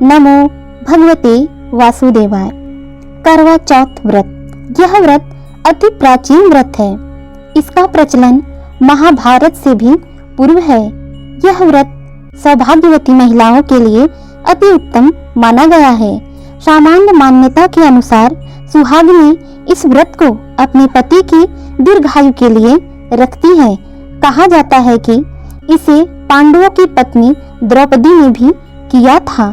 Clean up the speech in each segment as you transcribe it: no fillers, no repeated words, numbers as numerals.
नमो भगवते वासुदेवाय। करवा चौथ व्रत। यह व्रत अति प्राचीन व्रत है। इसका प्रचलन महाभारत से भी पूर्व है। यह व्रत सौभाग्यवती महिलाओं के लिए अति उत्तम माना गया है। सामान्य मान्यता के अनुसार सुहागिनी इस व्रत को अपने पति की दीर्घायु के लिए रखती है। कहा जाता है कि इसे पांडवों की पत्नी द्रौपदी ने भी किया था।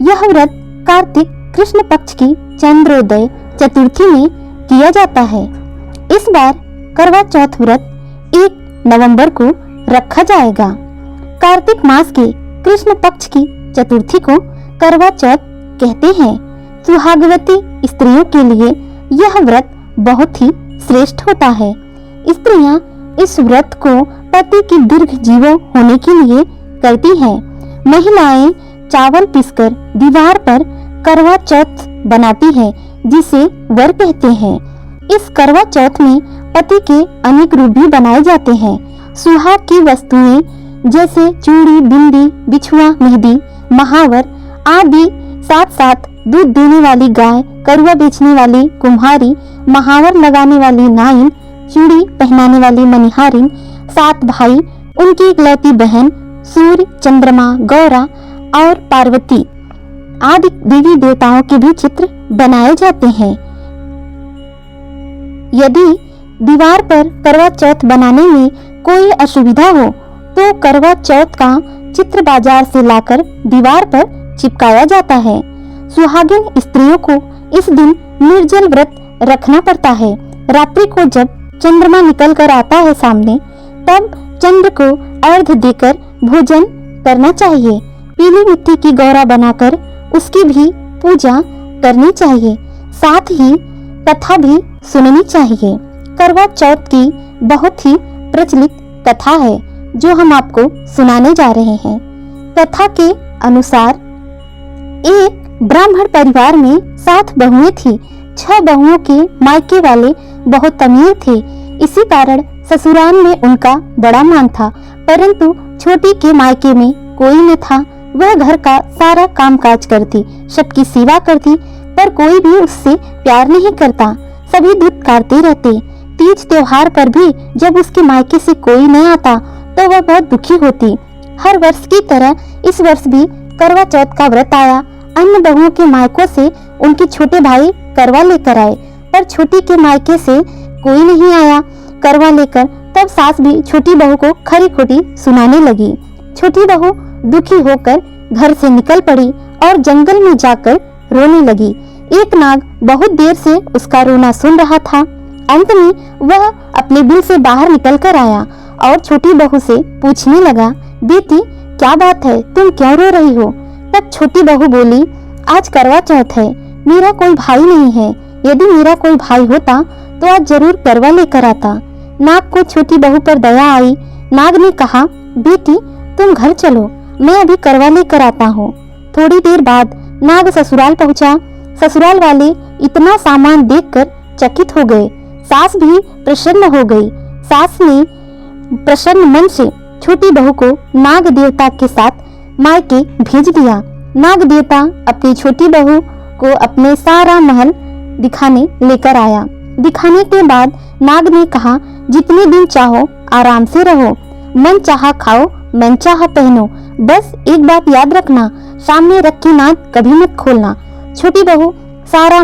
यह व्रत कार्तिक कृष्ण पक्ष की चंद्रोदय चतुर्थी में किया जाता है। इस बार करवा चौथ व्रत 1 नवंबर को रखा जाएगा। कार्तिक मास के कृष्ण पक्ष की चतुर्थी को करवा चौथ कहते हैं। सुहागवती स्त्रियों के लिए यह व्रत बहुत ही श्रेष्ठ होता है। स्त्रियां इस व्रत को पति की दीर्घ जीवो होने के लिए करती हैं। महिलाएं चावल पीसकर दीवार पर करवा चौथ बनाती है, जिसे वर कहते हैं। इस करवा चौथ में पति के अनेक रूप भी बनाए जाते हैं। सुहाग की वस्तुएं जैसे चूड़ी, बिंदी, बिछुआ, मेहंदी, महावर आदि, साथ साथ दूध देने वाली गाय, करुआ बेचने वाली कुम्हारी, महावर लगाने वाली नाइन, चूड़ी पहनाने वाली मनिहारिन, 7 भाई, उनकी इकलौती बहन, सूर्य, चंद्रमा, गौरा और पार्वती आदि देवी देवताओं के भी चित्र बनाए जाते हैं। यदि दीवार पर करवा चौथ बनाने में कोई असुविधा हो तो करवा चौथ का चित्र बाजार से लाकर दीवार पर चिपकाया जाता है। सुहागिन स्त्रियों को इस दिन निर्जल व्रत रखना पड़ता है। रात्रि को जब चंद्रमा निकल कर आता है सामने, तब चंद्र को अर्घ्य देकर भोजन करना चाहिए। पीली मिट्टी की गौरा बनाकर उसकी भी पूजा करनी चाहिए। साथ ही कथा भी सुननी चाहिए। करवा चौथ की बहुत ही प्रचलित कथा है जो हम आपको सुनाने जा रहे हैं। कथा के अनुसार एक ब्राह्मण परिवार में 7 बहुएं थी। 6 बहुओं के मायके वाले बहुत अमीर थे। इसी कारण ससुराल में उनका बड़ा मान था, परंतु छोटी के मायके में कोई न था। वह घर का सारा कामकाज करती, सबकी सेवा करती, पर कोई भी उससे प्यार नहीं करता। सभी धुतकारते रहते। तीज त्योहार पर भी जब उसके मायके से कोई न आता तो वह बहुत दुखी होती। हर वर्ष की तरह इस वर्ष भी करवा चौथ का व्रत आया। अन्य बहुओं के मायकों से उनके छोटे भाई करवा लेकर आए, पर छोटी के मायके से कोई नहीं आया करवा लेकर। तब सास भी छोटी बहू को खरी खोटी सुनाने लगी। छोटी बहू दुखी होकर घर से निकल पड़ी और जंगल में जाकर रोने लगी। एक नाग बहुत देर से उसका रोना सुन रहा था। अंत में वह अपने बिल से बाहर निकल कर आया और छोटी बहू से पूछने लगा, बेटी क्या बात है, तुम क्यों रो रही हो? तब छोटी बहू बोली, आज करवा चौथ है, मेरा कोई भाई नहीं है। यदि मेरा कोई भाई होता तो आज जरूर करवा लेकर आता। नाग को छोटी बहू पर दया आई। नाग ने कहा, बेटी तुम घर चलो, मैं अभी करवा लेकर आता हूँ। थोड़ी देर बाद नाग ससुराल पहुँचा। ससुराल वाले इतना सामान देखकर चकित हो गए। सास भी प्रसन्न हो गई। सास ने प्रसन्न मन से छोटी बहू को नाग देवता के साथ मायके भेज दिया। नाग देवता अपनी छोटी बहू को अपने सारा महल दिखाने लेकर आया। दिखाने के बाद नाग ने कहा, जितने दिन चाहो आराम से रहो, मन चाहा खाओ, मन चाहा पहनो, बस एक बात याद रखना, सामने रखी नाद कभी मत खोलना। छोटी बहू सारा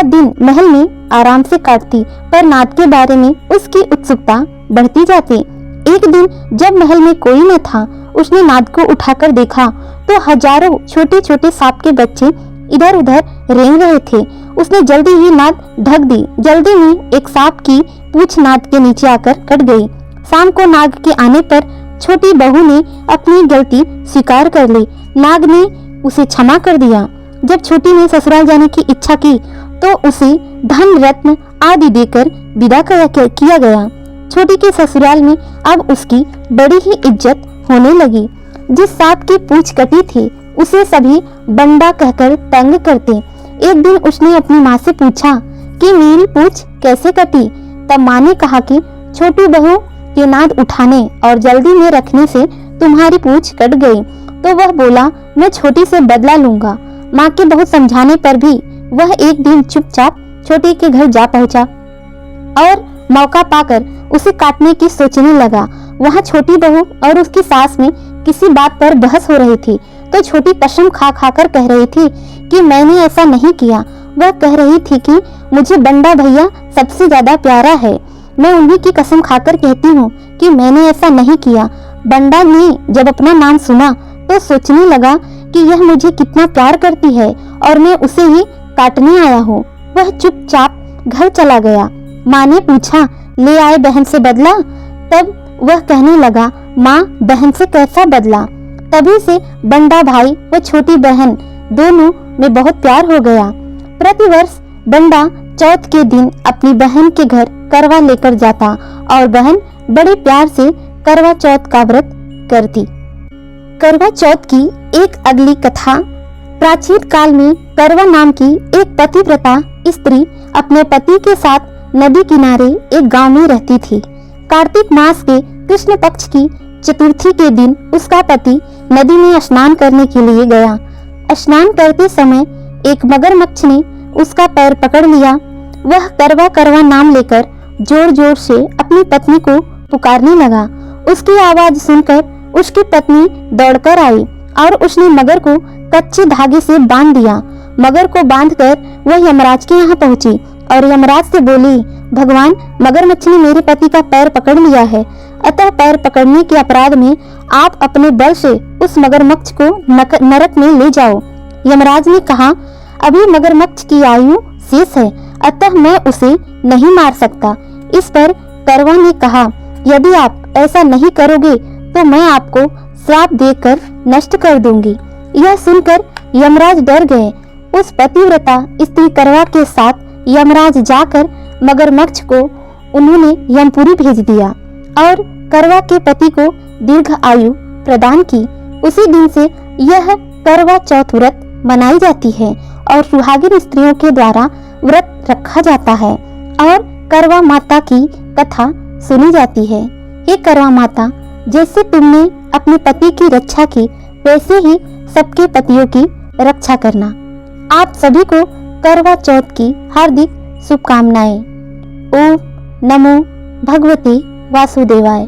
दिन महल में आराम से काटती, पर नाद के बारे में उसकी उत्सुकता बढ़ती जाती। एक दिन जब महल में कोई न था, उसने नाद को उठाकर देखा तो हजारों छोटे छोटे सांप के बच्चे इधर उधर रेंग रहे थे। उसने जल्दी ही नाद ढक दी। जल्दी में एक सांप की पूंछ नाद के नीचे आकर कट गई। शाम को नाग के आने पर छोटी बहू ने अपनी गलती स्वीकार कर ली। नाग ने उसे क्षमा कर दिया। जब छोटी ने ससुराल जाने की इच्छा की तो उसे धन रत्न आदि देकर विदा किया गया। छोटी के ससुराल में अब उसकी बड़ी ही इज्जत होने लगी। जिस सांप की पूंछ कटी थी उसे सभी बंडा कहकर तंग करते। एक दिन उसने अपनी माँ से पूछा कि मेरी पूंछ कैसे कटी? तब माँ ने कहा कि छोटी बहू के नाद उठाने और जल्दी में रखने से तुम्हारी पूंछ कट गई। तो वह बोला, मैं छोटी से बदला लूंगा। माँ के बहुत समझाने पर भी वह एक दिन चुपचाप छोटी के घर जा पहुंचा और मौका पाकर उसे काटने की सोचने लगा। वहाँ छोटी बहू और उसकी सास में किसी बात पर बहस हो रही थी, तो छोटी कसम खा खा कर कह रही थी कि मैंने ऐसा नहीं किया। वह कह रही थी कि मुझे बंडा भैया सबसे ज्यादा प्यारा है। मैं उन्हीं की कसम खाकर कहती हूँ कि मैंने ऐसा नहीं किया। बंडा ने जब अपना नाम सुना तो सोचने लगा कि यह मुझे कितना प्यार करती है और मैं उसे ही काटने आया हूँ। वह चुपचाप घर चला गया। माँ ने पूछा, ले आए बहन से बदला? तब वह कहने लगा, माँ बहन से कैसा बदला? तभी से बंडा भाई व छोटी बहन दोनों में बहुत प्यार हो गया। प्रतिवर्ष बंडा चौथ के दिन अपनी बहन के घर करवा लेकर जाता और बहन बड़े प्यार से करवा चौथ का व्रत करती। करवा चौथ की एक अगली कथा। प्राचीन काल में करवा नाम की एक पतिव्रता स्त्री अपने पति के साथ नदी किनारे एक गांव में रहती थी। कार्तिक मास के कृष्ण पक्ष की चतुर्थी के दिन उसका पति नदी में स्नान करने के लिए गया। स्नान करते समय एक मगरमच्छ ने उसका पैर पकड़ लिया। वह करवा करवा नाम लेकर जोर जोर से अपनी पत्नी को पुकारने लगा। उसकी आवाज सुनकर उसकी पत्नी दौड़कर आई और उसने मगर को कच्चे धागे से बांध दिया। मगर को बांधकर वह यमराज के यहाँ पहुंची और यमराज से बोली, भगवान, मगरमच्छ ने मेरे पति का पैर पकड़ लिया है, अतः पैर पकड़ने के अपराध में आप अपने बल से उस मगरमच्छ को नरक में ले जाओ। यमराज ने कहा, अभी मगरमच्छ की आयु शेष है, अतः मैं उसे नहीं मार सकता। इस पर करवा ने कहा, यदि आप ऐसा नहीं करोगे तो मैं आपको श्राप देकर नष्ट कर दूंगी। यह सुनकर यमराज डर गए। उस पतिव्रता स्त्री करवा के साथ यमराज जाकर मगरमच्छ को उन्होंने यमपुरी भेज दिया और करवा के पति को दीर्घ आयु प्रदान की। उसी दिन से यह करवा चौथ व्रत मनाई जाती है और सुहागिन स्त्रियों के द्वारा व्रत रखा जाता है और करवा माता की कथा सुनी जाती है। हे करवा माता, जैसे तुमने अपने पति की रक्षा की, वैसे ही सबके पतियों की रक्षा करना। आप सभी को करवा चौथ की हार्दिक शुभकामनाएं। ओम नमो भगवते वासुदेवाय।